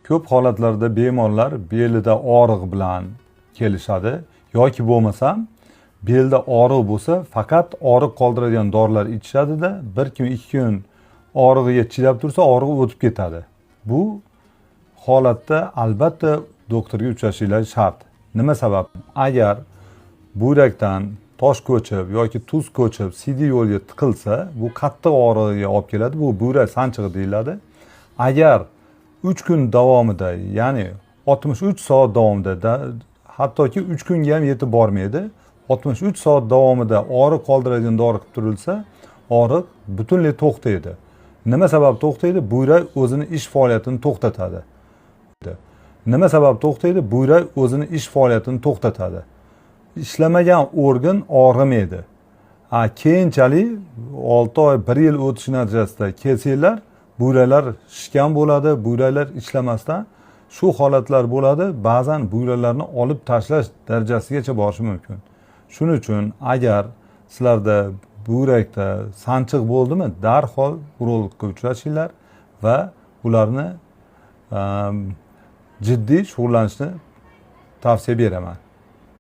Ko'p holatlarda bemorlar belida og'riq bilan kelishadi yoki bo'lmasam belda og'riq bo'lsa faqat og'riq qoldiradigan dorilar ichishadi-da, 1 kun 2 kun og'rig'iga chidab tursa og'rig'i o'tib ketadi. Bu holatda albatta doktorga uchrashinglar shart. Nima sabab? Agar buyrakdan tosh ko'chib yoki tuz ko'chib siydik yo'lga tiqilsa, bu qattiq og'rig'iga olib keladi. Bu buyrak sanchig'i deyiladi. Agar 3 kun davomida, ya'ni 63 soat davomida, hattoki 3 kunga ham yetib bormaydi. 63 soat davomida og'riq qoldiradigan dori qilib turilsa, og'riq butunlay to'xtaydi. Nima sabab to'xtaydi? Buyrak o'zini ish faoliyatini to'xtatadi. Nima sabab to'xtaydi? Buyrak o'zini ish faoliyatini to'xtatadi. Ishlamagan organ og'rimaydi. Keyinchalik 6 oy, 1 yil o'tishi natijasida kelsanglar, buyraklar shishgan bo'ladi, buyraklar ishlamasdan shu holatlar bo'ladi. Ba'zan buyraklarni olib tashlash darajasigacha borishi mumkin. Shuning uchun agar sizlarda buyrakda sanchiq bo'ldimi, darhol urologga uchrashinglar va ularni jiddiy shug'ullanishni tavsiya beraman.